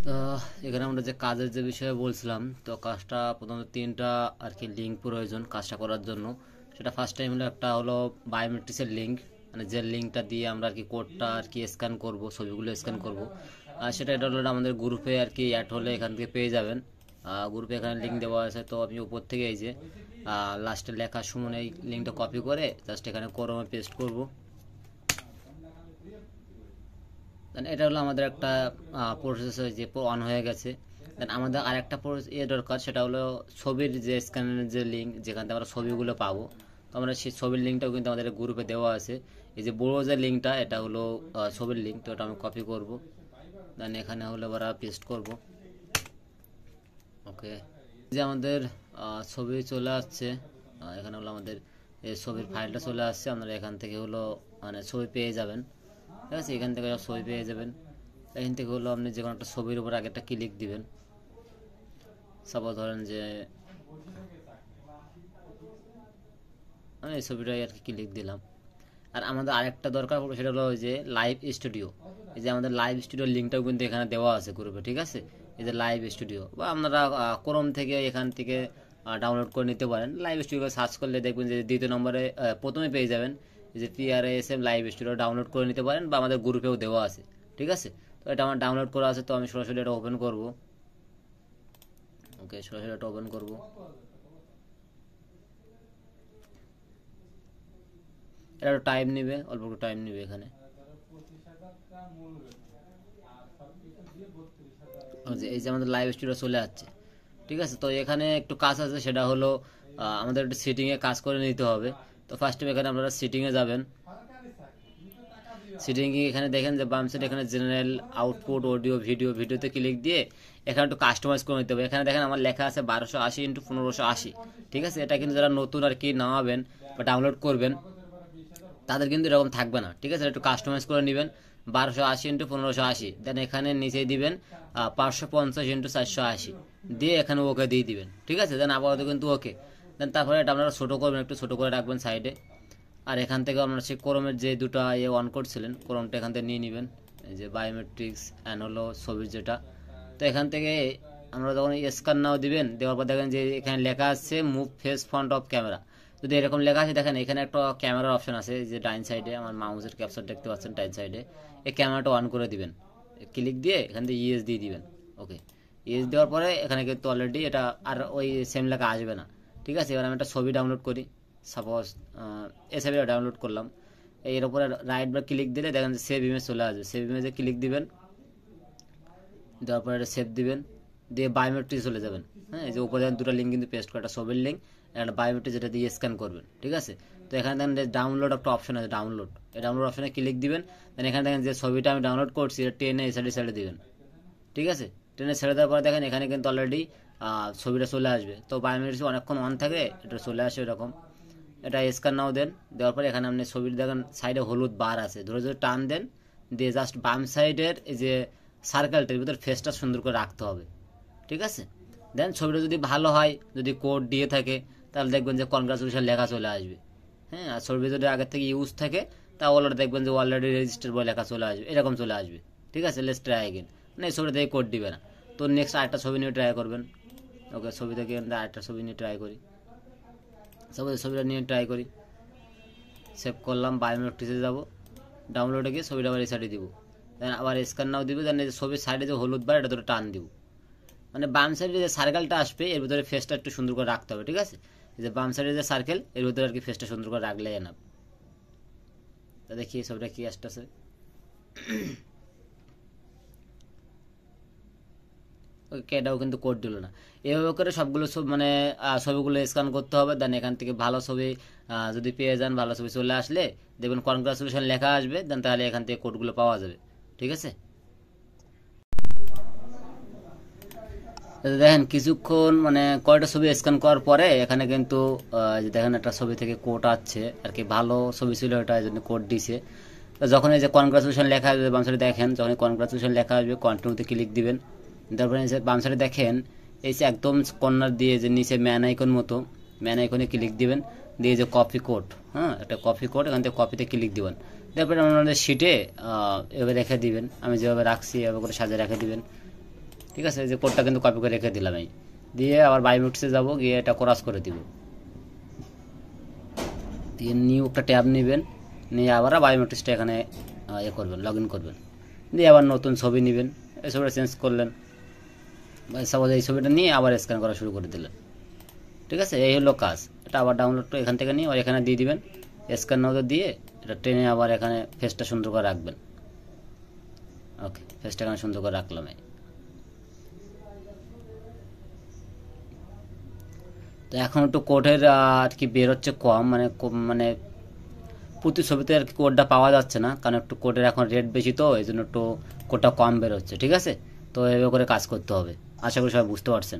তো এখানে আমরা যে কাজের যে বিষয়ে বলছিলাম, তো কাজটা প্রথমত তিনটা আর কি লিঙ্ক প্রয়োজন কাজটা করার জন্য। সেটা ফার্স্ট টাইম হলো একটা হলো বায়োমেট্রিক্সের লিঙ্ক, মানে যে লিঙ্কটা দিয়ে আমরা আর কি কোডটা আর কি স্ক্যান করব, ছবিগুলো স্ক্যান করব। আর সেটা এটা হলো আমাদের গ্রুপে আর কি অ্যাড হলে এখান থেকে পেয়ে যাবেন। গ্রুপে এখানে লিঙ্ক দেওয়া আছে, তো আমি উপর থেকে এই যে লাস্টে লেখা সুমন এই লিঙ্কটা কপি করে জাস্ট এখানে ক্রোমে পেস্ট করব। এটা হলো আমাদের একটা প্রসেস যে অন হয়ে গেছে। দেন আমাদের আরেকটা দরকার, সেটা হলো ছবির যে স্ক্যানের যে লিঙ্ক, যেখান থেকে আমরা ছবিগুলো পাবো। তো আমরা সেই ছবির লিঙ্কটাও কিন্তু আমাদের গ্রুপে দেওয়া আছে। এই যে বড় যে লিঙ্কটা, এটা হলো ছবির লিঙ্ক, তো এটা আমি কপি করব। দেন এখানে হলো আবার পেস্ট করব। ওকে, যে আমাদের ছবি চলে আসছে। এখানে হলো আমাদের এই ছবির ফাইলটা চলে আসছে। আপনারা এখান থেকে হলো মানে ছবি পেয়ে যাবেন। ঠিক আছে, এখান থেকে ছবি পেয়ে যাবেন। এখান থেকে হলো আপনি যে কোনো একটা ছবির উপর আগে একটা ক্লিক দিবেন। সাপোজ ধরেন যে আমি এই ছবিটাই আর কি ক্লিক দিলাম। আর আমাদের আরেকটা দরকার পড়বে, সেটা হলো যে লাইভ স্টুডিও। এই যে আমাদের লাইভ স্টুডিওর লিঙ্কটাও কিন্তু এখানে দেওয়া আছে গ্রুপে। ঠিক আছে, এই যে লাইভ স্টুডিও, বা আপনারা ক্রোম থেকে এখান থেকে ডাউনলোড করে নিতে পারেন। লাইভ স্টুডিও সার্চ করলে দেখবেন যে দ্বিতীয় নম্বরে প্রথমে পেয়ে যাবেন এই যে PRASM লাইভ স্টুডিও, ডাউনলোড করে নিতে পারেন, বা আমাদের গ্রুপেও দেওয়া আছে। ঠিক আছে, তো এটা আমার ডাউনলোড করা আছে, তো আমি সরাসরি এটা ওপেন করব। ওকে, সরাসরি এটা ওপেন করব। এটা একটু টাইম নেবে, অল্প একটু টাইম নেবে এখানে। এই যে আমাদের লাইভ স্টুডিও চলে যাচ্ছে। ঠিক আছে, তো এখানে একটু কাজ আছে, সেটা হলো আমাদের একটু সিটিংয়ে কাজ করে নিতে হবে। তো ফার্স্ট এখানে আপনারা সিটিংয়ে যাবেন। সিটিংয়ে এখানে দেখেন যে বাম সাইড এখানে জেনারেল, আউটপুট, অডিও, ভিডিওতে ক্লিক দিয়ে এখানে একটু কাস্টমাইজ করে নিতে হবে। এখানে দেখেন আমার লেখা আছে 1280x1580। ঠিক আছে, এটা কিন্তু যারা নতুন আর কি নামাবেন বা ডাউনলোড করবেন তাদের কিন্তু এরকম থাকবে না। ঠিক আছে, একটু কাস্টমাইজ করে নেবেন 1280x1580। দেন এখানে নিচে দিবেন 550x480 দিয়ে এখানে ওকে দিয়ে দিবেন। ঠিক আছে, দেন আপাতত কিন্তু ওকে। দেন তারপরে এটা আপনারা ছোটো করবেন, একটু ছোটো করে রাখবেন সাইডে। আর এখান থেকে আপনারা সেই ক্রোমের যে দুটো অন করছিলেন, ক্রোমটা এখান থেকে নিয়ে নেবেন, এই যে বায়োমেট্রিক্স অ্যান্ড হলো ছবির যেটা। তো এখান থেকে আমরা যখন স্ক্যান নাও দিবেন, দেওয়ার পর দেখেন যে এখানে লেখা আছে move face front of camera. যদি এরকম লেখা আছে, দেখেন এখানে একটা ক্যামেরার অপশন আছে, যে ডাইন সাইডে আমার মাউসের ক্যাপচার দেখতে পাচ্ছেন ডাইন সাইডে। এই ক্যামেরাটা অন করে দিবেন, ক্লিক দিয়ে এখান থেকে ইএস দিয়ে দিবেন। ওকে, ইএস দেওয়ার পরে এখানে কিন্তু অলরেডি এটা আর ওই সেম লেখা আসবে না। ঠিক আছে, এবার আমি একটা ছবি ডাউনলোড করি। সাপোজ এই ছবিটা ডাউনলোড করলাম। এর উপরে রাইট বার ক্লিক দিলে দেখেন যে সেভ ইমেজ চলে আসবে। সেভ ইমেজে ক্লিক দিবেন, দেওয়ার পরে এটা সেভ দিবেন, দিয়ে বায়োমেট্রিক চলে যাবেন। হ্যাঁ, এই যে উপরে দুটো লিঙ্ক কিন্তু পেস্ট করে, একটা ছবির লিঙ্ক, একটা বায়োমেট্রিক, যেটা দিয়ে স্ক্যান করবেন। ঠিক আছে, তো এখানে দেখেন যে ডাউনলোড একটা অপশন আছে, ডাউনলোড, এই ডাউনলোড অপশনে ক্লিক দিবেন। দেন এখানে দেখেন যে ছবিটা আমি ডাউনলোড করছি, এটা টেনে এই সাইডে ছেড়ে দিবেন। ঠিক আছে, টেনে ছেড়ে দেওয়ার পরে দেখেন এখানে কিন্তু অলরেডি ছবিটা চলে আসবে। তো বায়োমেট্রিক অনেকক্ষণ অন থাকে, এটা চলে আসে এরকম। এটা স্ক্যান নাও দেন, দেওয়ার পরে এখানে আপনি ছবির দেখেন সাইডে হলুদ বার আছে, ধরে ধরে টান দেন, দিয়ে জাস্ট বাম সাইডের এই যে সার্কেলটার ভিতর ফেসটা সুন্দর করে রাখতে হবে। ঠিক আছে, দেন ছবিটা যদি ভালো হয়, যদি কোড দিয়ে থাকে, তাহলে দেখবেন যে কনগ্রাচুলেশন লেখা চলে আসবে। হ্যাঁ, আর ছবির যদি আগের থেকে ইউজ থাকে, তাহলে দেখবেন যে অলরেডি রেজিস্টার বলে লেখা চলে আসবে, এরকম চলে আসবে। ঠিক আছে, লেটস ট্রাই এগেন। মানে এই ছবিটা থেকে কোড দিবে না। তো নেক্সট আরেকটা ছবি নিয়ে ট্রাই করবেন। ওকে, ছবি থেকে আরেকটা ছবি নিয়ে ট্রাই করি। ছবিটা নিয়ে ট্রাই করি, সেভ করলাম, বায়োমেট্রিক্সে যাব, ডাউনলোডে গিয়ে ছবিটা আবার এই সাইডে দিব। দেন আবার স্ক্যান নাও দিব, দেন ছবির সাইডে যে হলুদ বার, এটা ধরে টান দিব। মানে বাম সাইডে যে সার্কেলটা আসবে, এর ভিতরে ফেসটা একটু সুন্দর করে রাখতে হবে। ঠিক আছে, এই যে বাম সাইডে যে সার্কেল, এর ভিতরে আর কি ফেসটা সুন্দর করে রাখলে এনাফ। তা দেখি ছবিটা কি আসতেছে। ওকে, এটাও কিন্তু কোড দিল না। এভাবে করে সবগুলো মানে ছবিগুলো স্ক্যান করতে হবে। দেন এখান থেকে ভালো ছবি যদি পেয়ে যান, ভালো ছবি চলে আসলে দেখবেন কনগ্রাচুলেশন লেখা আসবে। দেন তাহলে এখান থেকে কোডগুলো পাওয়া যাবে। ঠিক আছে, দেখেন কিছুক্ষণ মানে কয়টা ছবি স্ক্যান করার পরে এখানে কিন্তু যে দেখেন একটা ছবি থেকে কোড আসছে আর কি, ভালো ছবি ছিল এটা, এই জন্য কোড দিছে। তো যখন এই যে কনগ্রাচুলেশন লেখা আসবে বাম সাইডে, দেখেন যখন কনগ্রাচুলেশন লেখা আসবে, কন্টিনিউতে ক্লিক দিবেন। তারপরে বাম সাইডে দেখেন এই যে একদম কর্নার দিয়ে যে নিচে ম্যান আইকন মতো, ম্যান আইকনে ক্লিক দিবেন, দিয়ে যে কপি কোড, হ্যাঁ একটা কপি কোড, এখান থেকে কপিতে ক্লিক দিবেন। তারপরে আপনাদের শিটে এভাবে রেখে দিবেন, আমি যেভাবে রাখছি এভাবে করে সাজিয়ে রেখে দিবেন। ঠিক আছে, এই যে কোডটা কিন্তু কপি করে রেখে দিলাম এই দিয়ে আবার বায়োমেট্রিক্সে যাব, গিয়ে এটা ক্রস করে দিব, দিয়ে নিউ একটা ট্যাব নেবেন, নিয়ে আবার বায়োমেট্রিক্সটা এখানে করবেন, লগ ইন করবেন, দিয়ে আবার নতুন ছবি নেবেন, এই ছবিটা চেঞ্জ করলেন, বা সাপোজ এই ছবিটা নিয়ে আবার স্ক্যান করা শুরু করে দিলেন। ঠিক আছে, এই হলো কাজ। এটা আবার ডাউনলোড করে এখান থেকে নিয়ে আবার এখানে দিয়ে দিবেন, স্ক্যান নজর দিয়ে এটা টেনে আবার এখানে ফেসটা সুন্দর করে রাখবেন। ওকে, ফেসটা এখানে সুন্দর করে রাখলাম। তো এখন একটু কোডের আর কি বের হচ্ছে কম, মানে প্রতি ছবিতে আর কি কোডটা পাওয়া যাচ্ছে না, কারণ একটু কোডের এখন রেট বেশি, তো এই জন্য একটু কোডটা কম বের হচ্ছে। ঠিক আছে, তো এভাবে করে কাজ করতে হবে। আশা করি সবাই বুঝতে পারছেন।